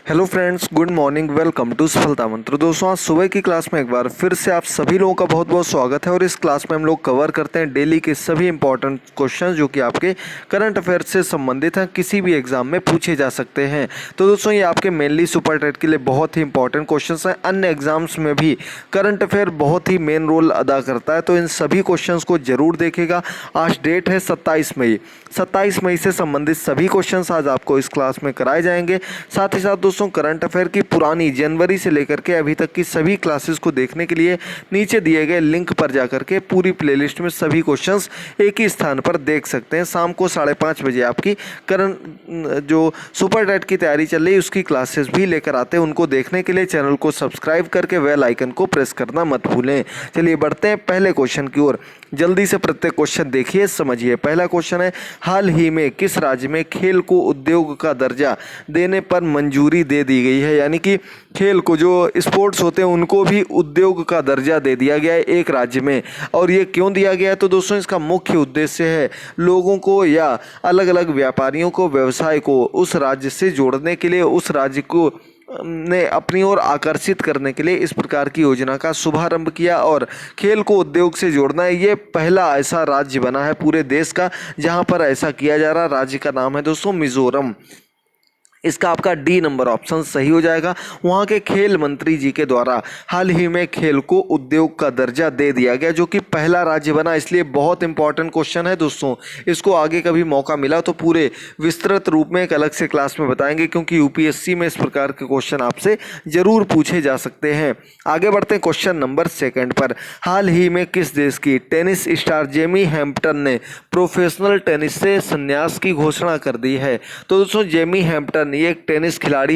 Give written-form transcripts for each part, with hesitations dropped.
Hello friends, good morning. Welcome to Safalta Mantra. दोस्तों, आज सुबह की क्लास में एक बार फिर से आप सभी लोगों का बहुत बहुत स्वागत है। और इस क्लास में हम लोग कवर करते हैं डेली के सभी इंपॉर्टेंट क्वेश्चंस जो कि आपके करंट अफेयर से संबंधित हैं, किसी भी एग्जाम में पूछे जा सकते हैं। तो दोस्तों, ये आपके मेनली सुपर टेट के लिए बहुत ही इंपॉर्टेंट क्वेश्चंस हैं। अन्य एग्जाम्स में भी करंट अफेयर बहुत ही मेन रोल अदा करता है, तो इन सभी क्वेश्चंस को जरूर देखेगा। आज डेट है 27 मई। 27 मई से संबंधित सभी क्वेश्चंस आज आपको इस क्लास में कराए जाएंगे। साथ ही साथ दोस्तों, करंट अफेयर की पुरानी जनवरी से लेकर के अभी तक की सभी क्लासेस को देखने के लिए नीचे दिए गए लिंक पर जाकर के पूरी प्लेलिस्ट में सभी क्वेश्चंस एक ही स्थान पर देख सकते हैं। शाम को 5:30 बजे आपकी करंट जो सुपर टेट की तैयारी चल रही है उसकी क्लासेस भी लेकर आते हैं। उनको देखने के लिए चैनल को सब्सक्राइब करके बेल आइकन को प्रेस करना मत भूलें। चलिए बढ़ते हैं पहले क्वेश्चन की ओर। जल्दी से प्रत्येक क्वेश्चन देखिए, समझिए। पहला क्वेश्चन है, हाल ही में किस राज्य में खेल को उद्योग का दर्जा देने पर मंजूरी दे दी गई है? यानी कि खेल को, जो स्पोर्ट्स होते हैं उनको भी उद्योग का दर्जा दे दिया गया है एक राज्य में। और ये क्यों दिया गया है? तो दोस्तों, इसका मुख्य उद्देश्य है लोगों को या अलग अलग व्यापारियों को, व्यवसाय को उस राज्य से जोड़ने के लिए, उस राज्य को ने अपनी ओर आकर्षित करने के लिए इस प्रकार की योजना का शुभारंभ किया। और खेल को उद्योग से जोड़ना है, ये पहला ऐसा राज्य बना है पूरे देश का जहां पर ऐसा किया जा रहा। राज्य का नाम है दोस्तों मिजोरम। इसका आपका डी नंबर ऑप्शन सही हो जाएगा। वहाँ के खेल मंत्री जी के द्वारा हाल ही में खेल को उद्योग का दर्जा दे दिया गया, जो कि पहला राज्य बना। इसलिए बहुत इंपॉर्टेंट क्वेश्चन है दोस्तों। इसको आगे कभी मौका मिला तो पूरे विस्तृत रूप में एक अलग से क्लास में बताएंगे, क्योंकि यूपीएससी में इस प्रकार के क्वेश्चन आपसे जरूर पूछे जा सकते हैं। आगे बढ़ते हैं क्वेश्चन नंबर 2 पर। हाल ही में किस देश की टेनिस स्टार जेमी हैम्पटन ने प्रोफेशनल टेनिस से संन्यास की घोषणा कर दी है? तो दोस्तों, जेमी हैम्पटन ये एक टेनिस खिलाड़ी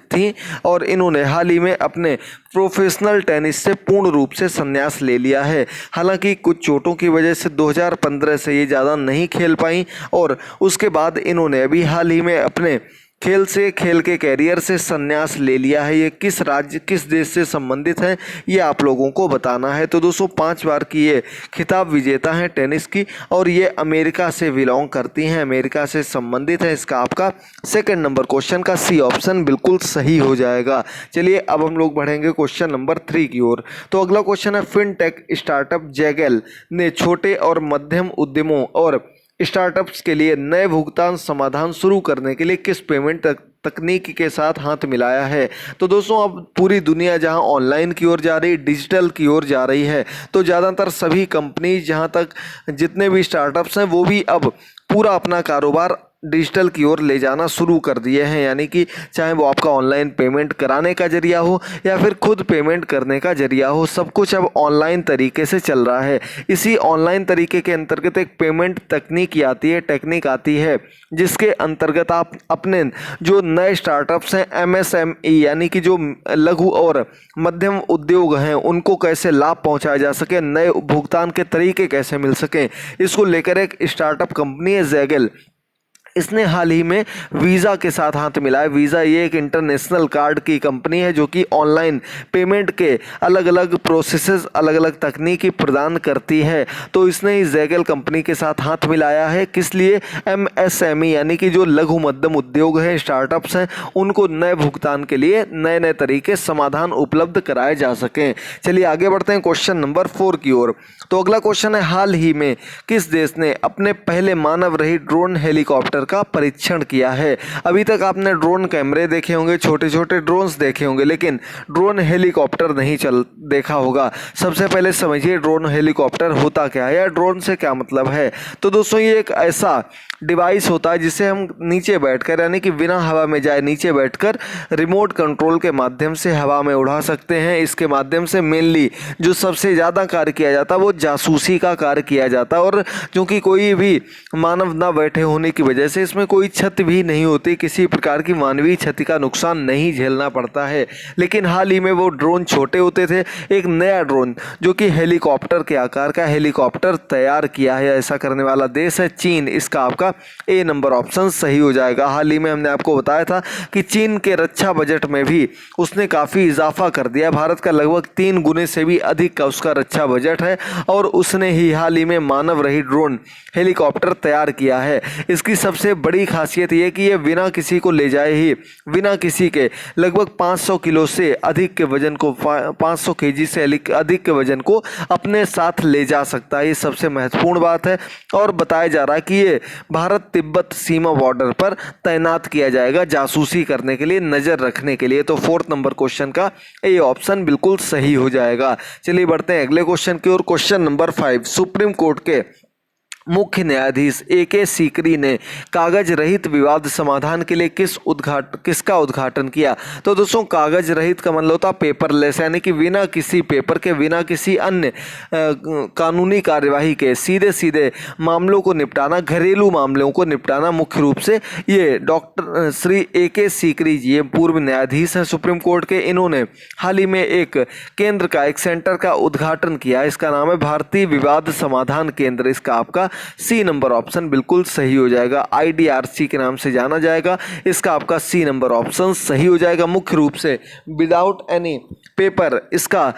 थी और इन्होंने हाल ही में अपने प्रोफेशनल टेनिस से पूर्ण रूप से संन्यास ले लिया है। हालांकि कुछ चोटों की वजह से 2015 से ये ज़्यादा नहीं खेल पाई और उसके बाद इन्होंने अभी हाल ही में अपने खेल के कैरियर से संन्यास ले लिया है। ये किस राज्य, किस देश से संबंधित है, ये आप लोगों को बताना है। तो दोस्तों, 5 बार की ये खिताब विजेता हैं टेनिस की और ये अमेरिका से बिलोंग करती हैं, अमेरिका से संबंधित है। इसका आपका 2 नंबर क्वेश्चन का सी ऑप्शन बिल्कुल सही हो जाएगा। चलिए अब हम लोग बढ़ेंगे क्वेश्चन नंबर 3 की ओर। तो अगला क्वेश्चन है, फिनटेक स्टार्टअप जैगल ने छोटे और मध्यम उद्यमों और स्टार्टअप्स के लिए नए भुगतान समाधान शुरू करने के लिए किस पेमेंट तकनीक के साथ हाथ मिलाया है? तो दोस्तों, अब पूरी दुनिया जहां ऑनलाइन की ओर जा रही, डिजिटल की ओर जा रही है, तो ज़्यादातर सभी कंपनीज, जहां तक जितने भी स्टार्टअप्स हैं, वो भी अब पूरा अपना कारोबार डिजिटल की ओर ले जाना शुरू कर दिए हैं। यानी कि चाहे वो आपका ऑनलाइन पेमेंट कराने का जरिया हो या फिर खुद पेमेंट करने का जरिया हो, सब कुछ अब ऑनलाइन तरीके से चल रहा है। इसी ऑनलाइन तरीके के अंतर्गत एक पेमेंट टेक्निक आती है जिसके अंतर्गत आप अपने जो नए स्टार्टअप्स हैं, MSME यानी कि जो लघु और मध्यम उद्योग हैं, उनको कैसे लाभ पहुंचाया जा सके, नए भुगतान के तरीके कैसे मिल सकें, इसको लेकर एक स्टार्टअप कंपनी है जैगल। इसने हाल ही में वीज़ा के साथ हाथ मिलाया। वीज़ा ये एक इंटरनेशनल कार्ड की कंपनी है जो कि ऑनलाइन पेमेंट के अलग अलग प्रोसेसेस, अलग अलग तकनीकी प्रदान करती है। तो इसने इस जैगल कंपनी के साथ हाथ मिलाया है। किस लिए? MSME यानी कि जो लघु मध्यम उद्योग हैं, स्टार्टअप्स हैं, उनको नए भुगतान के लिए नए नए तरीके समाधान उपलब्ध कराए जा सकें। चलिए आगे बढ़ते हैं क्वेश्चन नंबर 4 की ओर। तो अगला क्वेश्चन है, हाल ही में किस देश ने अपने पहले मानव रहित ड्रोन हेलीकॉप्टर का परीक्षण किया है? अभी तक आपने ड्रोन कैमरे देखे होंगे, छोटे छोटे ड्रोन्स देखे होंगे, लेकिन ड्रोन हेलीकॉप्टर नहीं देखा होगा। सबसे पहले समझिए ड्रोन हेलीकॉप्टर होता क्या है या ड्रोन से क्या मतलब है। तो दोस्तों, ये एक ऐसा डिवाइस होता है जिसे हम नीचे बैठकर, यानी कि बिना हवा में जाए नीचे बैठकर रिमोट कंट्रोल के माध्यम से हवा में उड़ा सकते हैं। इसके माध्यम से मेनली जो सबसे ज़्यादा कार्य किया जाता है वो जासूसी का कार्य किया जाता है। और क्योंकि कोई भी मानव ना बैठे होने की वजह से इसमें कोई क्षति भी नहीं होती, किसी प्रकार की मानवीय क्षति का नुकसान नहीं झेलना पड़ता है। लेकिन हाल ही में वो ड्रोन छोटे होते थे। एक नया ड्रोन जो कि हेलीकॉप्टर के आकार का हेलीकॉप्टर तैयार किया है, ऐसा करने वाला देश है चीन। इसका आपका ए नंबर ऑप्शन सही हो जाएगा। हाल ही में हमने आपको बताया था कि चीन के रक्षा बजट में भी उसने काफ़ी इजाफा कर दिया। भारत का लगभग 3 गुने से भी अधिक का उसका रक्षा बजट है और उसने ही हाल ही में मानव रहित ड्रोन हेलीकॉप्टर तैयार किया है। इसकी सबसे सबसे बड़ी खासियत ये कि ये बिना किसी को ले जाए ही, बिना किसी के लगभग 500 किलो से अधिक के वजन को 500 केजी से अधिक के वजन को अपने साथ ले जा सकता है। ये सबसे महत्वपूर्ण बात है। और बताया जा रहा है कि ये भारत तिब्बत सीमा बॉर्डर पर तैनात किया जाएगा जासूसी करने के लिए, नज़र रखने के लिए। तो 4 नंबर क्वेश्चन का ये ऑप्शन बिल्कुल सही हो जाएगा। चलिए बढ़ते हैं अगले क्वेश्चन की ओर। क्वेश्चन नंबर 5, सुप्रीम कोर्ट के मुख्य न्यायाधीश AK सीकरी ने कागज रहित विवाद समाधान के लिए किसका उद्घाटन किया? तो दोस्तों, कागज रहित का मतलब होता है पेपरलेस, यानी कि बिना किसी पेपर के, बिना किसी अन्य कानूनी कार्यवाही के सीधे सीधे मामलों को निपटाना, घरेलू मामलों को निपटाना। मुख्य रूप से ये डॉक्टर श्री AK सीकरी जी, ये पूर्व न्यायाधीश हैं सुप्रीम कोर्ट के। इन्होंने हाल ही में एक केंद्र का, एक सेंटर का उद्घाटन किया। इसका नाम है भारतीय विवाद समाधान केंद्र। इसका आपका C नंबर ऑप्शन बिल्कुल सही हो जाएगा। IDRC के नाम से जाना जाएगा। इसका आपका C नंबर ऑप्शन सही हो जाएगा। मुख्य रूप से विदाउट एनी पेपर, इसका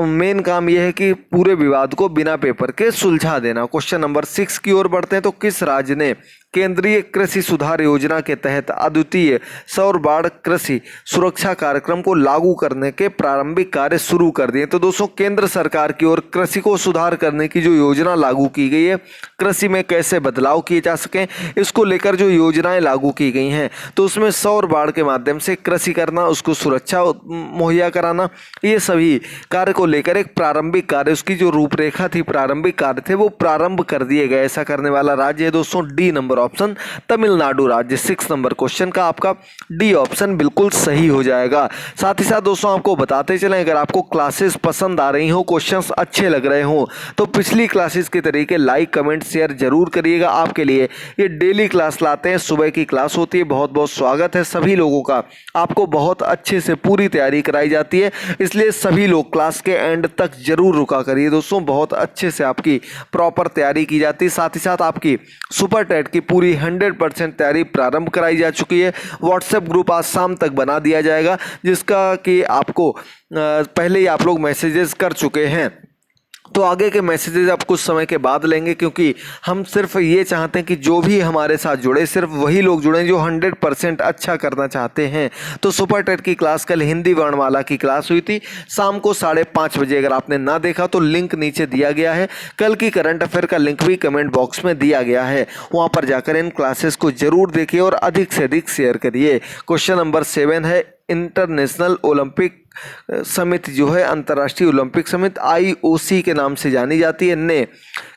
मेन काम यह है कि पूरे विवाद को बिना पेपर के सुलझा देना। क्वेश्चन नंबर 6 की ओर बढ़ते हैं। तो किस राज्य ने केंद्रीय कृषि सुधार योजना के तहत अद्वितीय सौर बाढ़ कृषि सुरक्षा कार्यक्रम को लागू करने के प्रारंभिक कार्य शुरू कर दिए? तो दोस्तों, केंद्र सरकार की ओर कृषि को सुधार करने की जो योजना लागू की गई है, कृषि में कैसे बदलाव किए जा सकें, इसको लेकर जो योजनाएं लागू की गई हैं, तो उसमें सौर बाढ़ के माध्यम से कृषि करना, उसको सुरक्षा मुहैया कराना, ये सभी कार्य को लेकर एक प्रारंभिक कार्य, उसकी जो रूपरेखा थी, प्रारंभिक कार्य थे, वो प्रारंभ कर दिए गए। ऐसा करने वाला राज्य है दोस्तों D नंबर ऑप्शन, तमिलनाडु राज्य। 6 नंबर क्वेश्चन का आपका D ऑप्शन बिल्कुल सही हो जाएगा। साथ ही साथ दोस्तों, आपको बताते चलें, अगर आपको क्लासेस पसंद आ रही हो, क्वेश्चंस अच्छे लग रहे हो, तो पिछली क्लासेस के तरीके लाइक कमेंट शेयर जरूर करिएगा। आपके लिए ये डेली क्लास लाते हैं, सुबह की क्लास होती है। बहुत बहुत स्वागत है सभी लोगों का। आपको बहुत अच्छे से पूरी तैयारी कराई जाती है, इसलिए सभी लोग क्लास के एंड तक जरूर रुका करिए दोस्तों। बहुत अच्छे से आपकी प्रॉपर तैयारी की जाती है। साथ ही साथ आपकी सुपर टेट की पूरी 100% तैयारी प्रारंभ कराई जा चुकी है। व्हाट्सएप ग्रुप आज शाम तक बना दिया जाएगा, जिसका कि आपको पहले ही आप लोग मैसेजेस कर चुके हैं। तो आगे के मैसेजेस आप कुछ समय के बाद लेंगे, क्योंकि हम सिर्फ ये चाहते हैं कि जो भी हमारे साथ जुड़े, सिर्फ वही लोग जुड़ें जो 100% अच्छा करना चाहते हैं। तो सुपर टेट की क्लास कल हिंदी वर्णमाला की क्लास हुई थी शाम को 5:30 बजे। अगर आपने ना देखा तो लिंक नीचे दिया गया है। कल की करंट अफेयर का लिंक भी कमेंट बॉक्स में दिया गया है, वहाँ पर जाकर इन क्लासेस को जरूर देखिए और अधिक से अधिक शेयर करिए। क्वेश्चन नंबर 7 है, इंटरनेशनल ओलंपिक समिति जो है, अंतर्राष्ट्रीय ओलंपिक समिति IOC के नाम से जानी जाती है, ने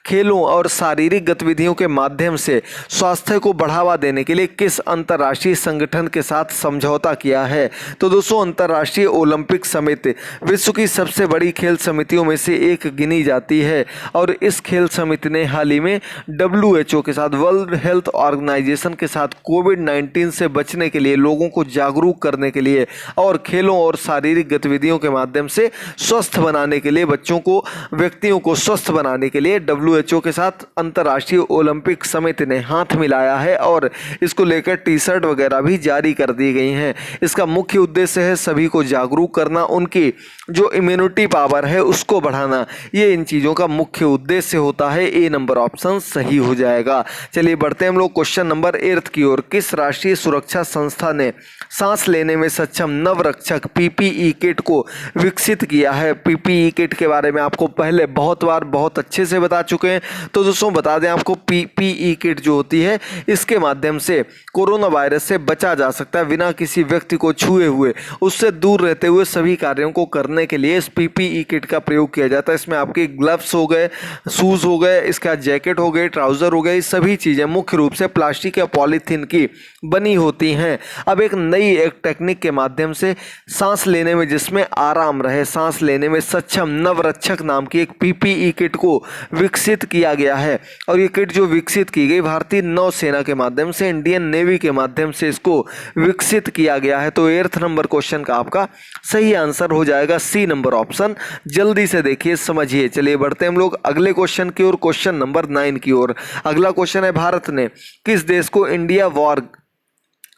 खेलों और शारीरिक गतिविधियों के माध्यम से स्वास्थ्य को बढ़ावा देने के लिए किस अंतर्राष्ट्रीय संगठन के साथ समझौता किया है? तो दोस्तों, अंतर्राष्ट्रीय ओलंपिक समिति विश्व की सबसे बड़ी खेल समितियों में से एक गिनी जाती है, और इस खेल समिति ने हाल ही में WHO के साथ, वर्ल्ड हेल्थ ऑर्गेनाइजेशन के साथ कोविड-19 से बचने के लिए, लोगों को जागरूक करने के लिए और खेलों और शारीरिक गतिविधियों के माध्यम से स्वस्थ बनाने के लिए, बच्चों को, व्यक्तियों को स्वस्थ बनाने के लिए WHO के साथ अंतर्राष्ट्रीय ओलंपिक समिति ने हाथ मिलाया है, और इसको लेकर टी-शर्ट वगैरह भी जारी कर दी गई हैं। इसका मुख्य उद्देश्य है सभी को जागरूक करना, उनकी जो इम्यूनिटी पावर है उसको बढ़ाना। ये इन चीज़ों का मुख्य उद्देश्य होता है। A नंबर ऑप्शन सही हो जाएगा। चलिए बढ़ते हैं हम लोग क्वेश्चन नंबर 8 की ओर। किस राष्ट्रीय सुरक्षा संस्था ने सांस लेने में सक्षम नवरक्षक PPE किट को विकसित किया है? PPE किट के बारे में आपको पहले बहुत बार बहुत अच्छे से बता चुके हैं। तो दोस्तों, बता दें आपको, PPE किट जो होती है, इसके माध्यम से कोरोना वायरस से बचा जा सकता है बिना किसी व्यक्ति को छुए हुए, उससे दूर रहते हुए सभी कार्यों को करने के लिए इस PPE किट का प्रयोग किया जाता है। इसमें आपके ग्लव्स हो गए, शूज़ हो गए, इसका जैकेट हो गए, ट्राउज़र हो गए, सभी चीज़ें मुख्य रूप से प्लास्टिक या पॉलीथीन की बनी होती हैं। अब एक नई टेक्निक के माध्यम से सांस लेने में जिसमें आराम रहे, सांस लेने में सक्षम नवरक्षक नाम की एक PPE किट को विकसित किया गया है, और ये किट जो विकसित की गई भारतीय नौसेना के माध्यम से, इंडियन नेवी के माध्यम से इसको विकसित किया गया है। तो 8 नंबर क्वेश्चन का आपका सही आंसर हो जाएगा C नंबर ऑप्शन। जल्दी से देखिए, समझिए। चलिए बढ़ते हैं हम लोग अगले क्वेश्चन की ओर, क्वेश्चन नंबर 9 की ओर। अगला क्वेश्चन है, भारत ने किस देश को इंडिया वॉर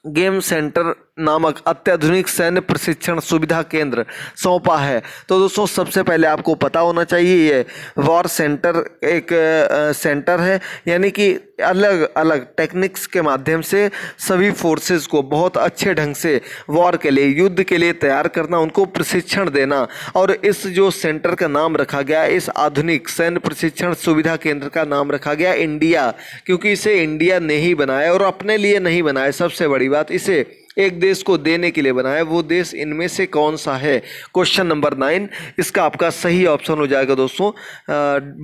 गेम सेंटर नामक अत्याधुनिक सैन्य प्रशिक्षण सुविधा केंद्र सौंपा है? तो दोस्तों सबसे पहले आपको पता होना चाहिए ये वॉर सेंटर एक सेंटर है, यानी कि अलग अलग टेक्निक्स के माध्यम से सभी फोर्सेस को बहुत अच्छे ढंग से वॉर के लिए, युद्ध के लिए तैयार करना, उनको प्रशिक्षण देना। और इस जो सेंटर का नाम रखा गया, इस आधुनिक सैन्य प्रशिक्षण सुविधा केंद्र का नाम रखा गया इंडिया, क्योंकि इसे इंडिया ने ही बनाया और अपने लिए नहीं बनाया। सबसे बड़ी बात, इसे एक देश को देने के लिए बनाया। वो देश इनमें से कौन सा है? क्वेश्चन नंबर 9 इसका आपका सही ऑप्शन हो जाएगा दोस्तों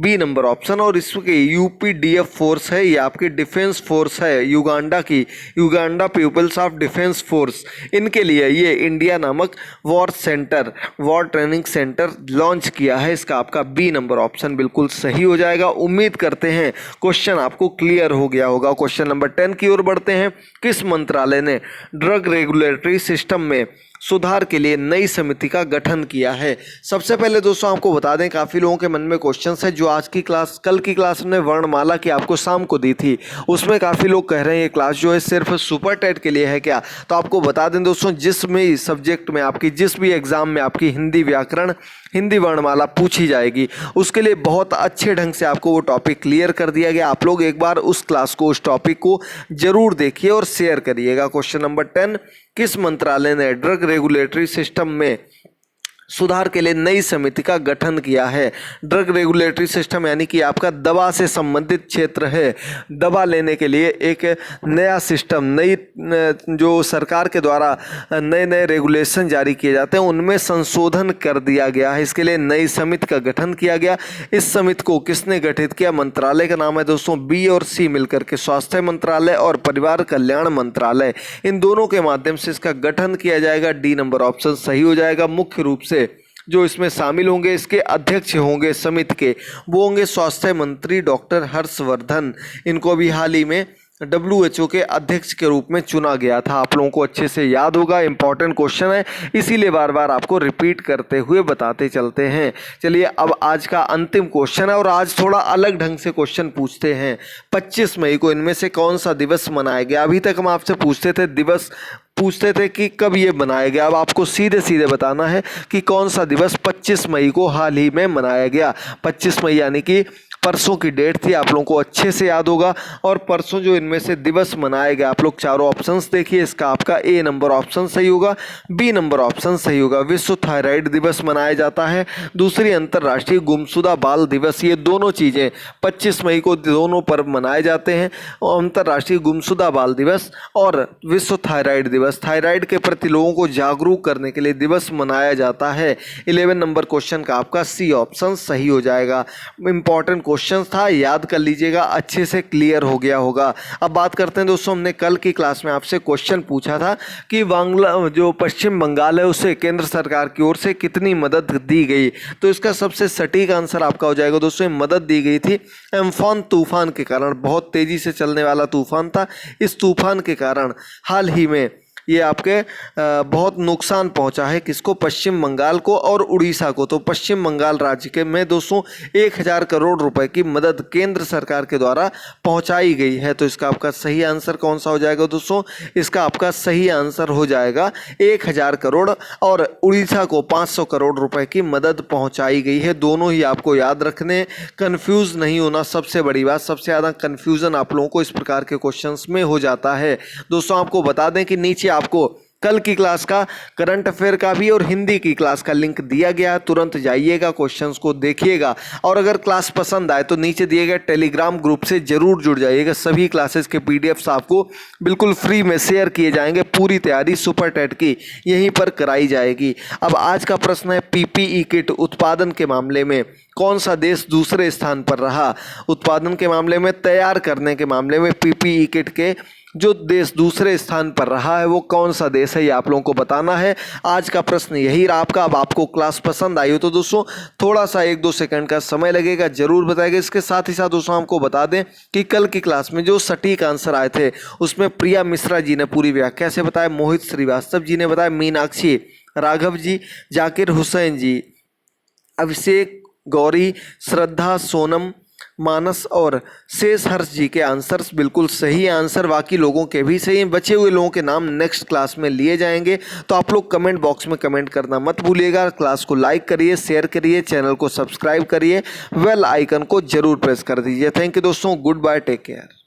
बी नंबर ऑप्शन। और इसके यूपीडीएफ फोर्स है, ये आपकी डिफेंस फोर्स है युगांडा की, Uganda peoples of defence force. इनके लिए ये इंडिया नामक war centre, war training centre launch किया है। इसका आपका बी नंबर ऑप्शन बिल्कुल सही हो जाएगा। उम्मीद करते हैं क्वेश्चन आपको क्लियर हो गया होगा। क्वेश्चन नंबर 10 की ओर बढ़ते हैं। किस मंत्रालय ने ड्रग रेगुलेटरी सिस्टम में सुधार के लिए नई समिति का गठन किया है? सबसे पहले दोस्तों आपको बता दें, काफ़ी लोगों के मन में क्वेश्चंस है जो आज की क्लास, कल की क्लास में वर्णमाला की आपको शाम को दी थी, उसमें काफ़ी लोग कह रहे हैं ये क्लास जो है सिर्फ सुपर टेट के लिए है क्या? तो आपको बता दें दोस्तों, जिस भी सब्जेक्ट में आपकी, जिस भी एग्जाम में आपकी हिंदी व्याकरण, हिंदी वर्णमाला पूछी जाएगी, उसके लिए बहुत अच्छे ढंग से आपको वो टॉपिक क्लियर कर दिया गया। आप लोग एक बार उस क्लास को, उस टॉपिक को जरूर देखिए और शेयर करिएगा। क्वेश्चन नंबर 10, किस मंत्रालय ने ड्रग रेगुलेटरी सिस्टम में सुधार के लिए नई समिति का गठन किया है? ड्रग रेगुलेटरी सिस्टम यानी कि आपका दवा से संबंधित क्षेत्र है। दवा लेने के लिए एक नया सिस्टम, नई जो सरकार के द्वारा नए नए रेगुलेशन जारी किए जाते हैं, उनमें संशोधन कर दिया गया है। इसके लिए नई समिति का गठन किया गया। इस समिति को किसने गठित किया? मंत्रालय का नाम है दोस्तों बी और सी मिलकर के स्वास्थ्य मंत्रालय और परिवार कल्याण मंत्रालय, इन दोनों के माध्यम से इसका गठन किया जाएगा। डी नंबर ऑप्शन सही हो जाएगा। मुख्य रूप से जो इसमें शामिल होंगे, इसके अध्यक्ष होंगे समिति के, वो होंगे स्वास्थ्य मंत्री डॉक्टर हर्षवर्धन। इनको भी हाल ही में WHO के अध्यक्ष के रूप में चुना गया था। आप लोगों को अच्छे से याद होगा, इंपॉर्टेंट क्वेश्चन है, इसीलिए बार बार आपको रिपीट करते हुए बताते चलते हैं। चलिए अब आज का अंतिम क्वेश्चन है और आज थोड़ा अलग ढंग से क्वेश्चन पूछते हैं। 25 मई को इनमें से कौन सा दिवस मनाया गया? अभी तक हम आपसे पूछते थे दिवस, पूछते थे कि कब ये बनाया गया। अब आपको सीधे सीधे बताना है कि कौन सा दिवस 25 मई को हाल ही में मनाया गया। 25 मई यानी कि परसों की डेट थी, आप लोगों को अच्छे से याद होगा। और परसों जो इनमें से दिवस मनाया गया, आप लोग चारों ऑप्शंस देखिए, इसका आपका ए नंबर ऑप्शन सही होगा, बी नंबर ऑप्शन सही होगा। विश्व थायराइड दिवस मनाया जाता है। दूसरी अंतर्राष्ट्रीय गुमशुदा बाल दिवस, ये दोनों चीज़ें 25 मई को दोनों पर्व मनाए जाते हैं। अंतर्राष्ट्रीय गुमशुदा बाल दिवस और विश्व थायराइड दिवस, थायराइड के प्रति लोगों को जागरूक करने के लिए दिवस मनाया जाता है। 11 नंबर क्वेश्चन का आपका सी ऑप्शन सही हो जाएगा। इंपॉर्टेंट क्वेश्चन था, याद कर लीजिएगा, अच्छे से क्लियर हो गया होगा। अब बात करते हैं दोस्तों, हमने कल की क्लास में आपसे क्वेश्चन पूछा था कि जो पश्चिम बंगाल है उसे केंद्र सरकार की ओर से कितनी मदद दी गई? तो इसका सबसे सटीक आंसर आपका हो जाएगा दोस्तों, मदद दी गई थी एम्फान तूफान के कारण। बहुत तेजी से चलने वाला तूफान था। इस तूफान के कारण हाल ही में ये आपके बहुत नुकसान पहुंचा है। किसको? पश्चिम बंगाल को और उड़ीसा को। तो पश्चिम बंगाल राज्य के में दोस्तों 1000 करोड़ रुपए की मदद केंद्र सरकार के द्वारा पहुंचाई गई है। तो इसका आपका सही आंसर कौन सा हो जाएगा दोस्तों? इसका आपका सही आंसर हो जाएगा 1000 करोड़, और उड़ीसा को 500 करोड़ रुपए की मदद पहुंचाई गई है। दोनों ही आपको याद रखने, कंफ्यूज नहीं होना सबसे बड़ी बात। सबसे ज़्यादा कंफ्यूजन आप लोगों को इस प्रकार के क्वेश्चंस में हो जाता है। दोस्तों आपको बता दें कि नीचे आपको कल की क्लास का, करंट अफेयर का भी और हिंदी की क्लास का लिंक दिया गया है। तुरंत जाइएगा, क्वेश्चंस को देखिएगा, और अगर क्लास पसंद आए तो नीचे दिए गए टेलीग्राम ग्रुप से जरूर जुड़ जाइएगा। सभी क्लासेस के PDFs आपको बिल्कुल फ्री में शेयर किए जाएंगे। पूरी तैयारी सुपर टेट की यहीं पर कराई जाएगी। अब आज का प्रश्न है, PPE किट उत्पादन के मामले में कौन सा देश दूसरे स्थान पर रहा? उत्पादन के मामले में, तैयार करने के मामले में PPE किट के जो देश दूसरे स्थान पर रहा है वो कौन सा देश है, ये आप लोगों को बताना है। आज का प्रश्न यही रहा आपका। अब आपको क्लास पसंद आई हो तो दोस्तों थोड़ा सा 1-2 सेकंड का समय लगेगा, जरूर बताएगा। इसके साथ ही साथ दोस्तों हमको बता दें कि कल की क्लास में जो सटीक आंसर आए थे उसमें प्रिया मिश्रा जी ने पूरी व्याख्या से बताया, मोहित श्रीवास्तव जी ने बताया, मीनाक्षी राघव जी, जाकिर हुसैन जी, अभिषेक गौरी, श्रद्धा सोनम, मानस और शेष हर्ष जी के आंसर्स बिल्कुल सही आंसर, बाकी लोगों के भी सही हैं। बचे हुए लोगों के नाम नेक्स्ट क्लास में लिए जाएंगे। तो आप लोग कमेंट बॉक्स में कमेंट करना मत भूलिएगा। क्लास को लाइक करिए, शेयर करिए, चैनल को सब्सक्राइब करिए, बेल आइकन को जरूर प्रेस कर दीजिए। थैंक यू दोस्तों, गुड बाय, टेक केयर।